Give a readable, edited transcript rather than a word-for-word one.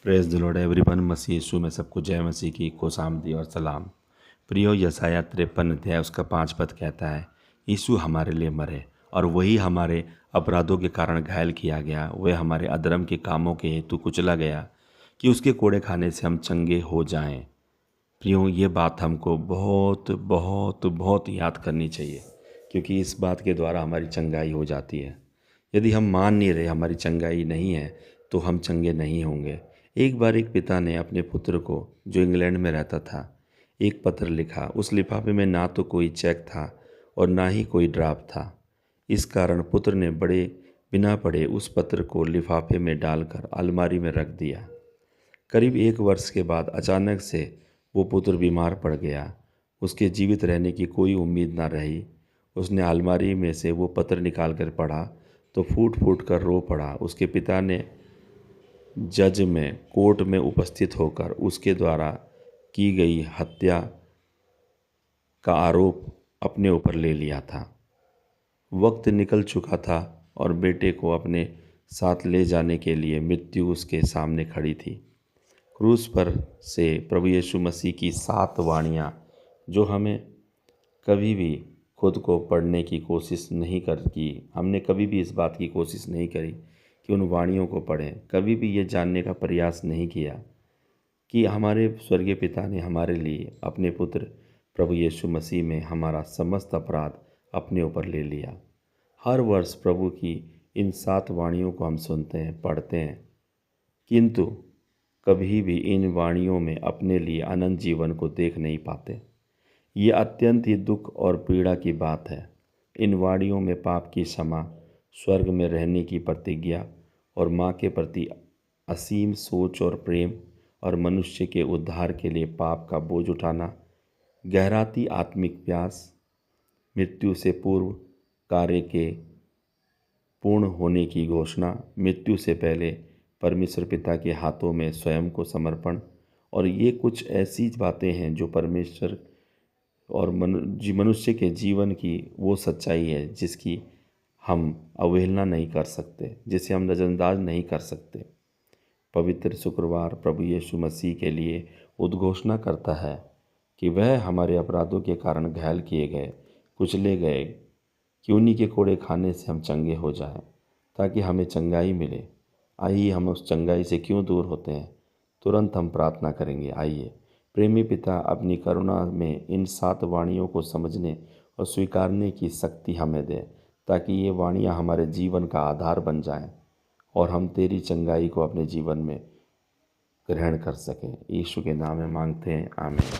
Praise the lord everyone. मसीह यीशु में सबको जय मसीह की खुशामदी और सलाम। प्रियो, यशायाह 53 अध्याय उसका 5 पद कहता है, यीशु हमारे लिए मरे और वही हमारे अपराधों के कारण घायल किया गया, वह हमारे अधर्म के कामों के हेतु कुचला गया कि उसके कोड़े खाने से हम चंगे हो जाएं। प्रियो, ये बात हमको बहुत बहुत बहुत याद करनी चाहिए, क्योंकि इस बात के द्वारा हमारी चंगाई हो जाती है। यदि हम मान नहीं रहे हमारी चंगाई नहीं है तो हम चंगे नहीं होंगे। एक बार एक पिता ने अपने पुत्र को, जो इंग्लैंड में रहता था, एक पत्र लिखा। उस लिफाफे में ना तो कोई चेक था और ना ही कोई ड्राफ्ट था। इस कारण पुत्र ने बिना पढ़े उस पत्र को लिफाफे में डालकर अलमारी में रख दिया। करीब 1 वर्ष के बाद अचानक से वो पुत्र बीमार पड़ गया। उसके जीवित रहने की कोई उम्मीद ना रही। उसने अलमारी में से वो पत्र निकाल कर पढ़ा तो फूट फूट कर रो पड़ा। उसके पिता ने जज में कोर्ट में उपस्थित होकर उसके द्वारा की गई हत्या का आरोप अपने ऊपर ले लिया था। वक्त निकल चुका था और बेटे को अपने साथ ले जाने के लिए मृत्यु उसके सामने खड़ी थी। क्रूस पर से प्रभु यीशु मसीह की 7 वाणियाँ, जो हमें कभी भी खुद को पढ़ने की कोशिश नहीं की, हमने कभी भी इस बात की कोशिश नहीं करी कि उन वाणियों को पढ़ें। कभी भी ये जानने का प्रयास नहीं किया कि हमारे स्वर्गीय पिता ने हमारे लिए अपने पुत्र प्रभु यीशु मसीह में हमारा समस्त अपराध अपने ऊपर ले लिया। हर वर्ष प्रभु की इन 7 वाणियों को हम सुनते हैं, पढ़ते हैं, किंतु कभी भी इन वाणियों में अपने लिए अनंत जीवन को देख नहीं पाते। ये अत्यंत ही दुख और पीड़ा की बात है। इन वाणियों में पाप की क्षमा, स्वर्ग में रहने की प्रतिज्ञा और माँ के प्रति असीम सोच और प्रेम और मनुष्य के उद्धार के लिए पाप का बोझ उठाना, गहराती आत्मिक प्यास, मृत्यु से पूर्व कार्य के पूर्ण होने की घोषणा, मृत्यु से पहले परमेश्वर पिता के हाथों में स्वयं को समर्पण, और ये कुछ ऐसी बातें हैं जो परमेश्वर और मनुष्य के जीवन की वो सच्चाई है जिसकी हम अवहेलना नहीं कर सकते, जिसे हम नज़रअंदाज नहीं कर सकते। पवित्र शुक्रवार प्रभु यीशु मसीह के लिए उद्घोषणा करता है कि वह हमारे अपराधों के कारण घायल किए गए, कुचले गए, कि उन्हीं के कोड़े खाने से हम चंगे हो जाएं, ताकि हमें चंगाई मिले। आइए, हम उस चंगाई से क्यों दूर होते हैं, तुरंत हम प्रार्थना करेंगे। आइए, प्रेमी पिता, अपनी करुणा में इन 7 वाणियों को समझने और स्वीकारने की शक्ति हमें दे, ताकि ये वाणियाँ हमारे जीवन का आधार बन जाएं और हम तेरी चंगाई को अपने जीवन में ग्रहण कर सकें। यीशु के नाम में मांगते हैं, आमीन।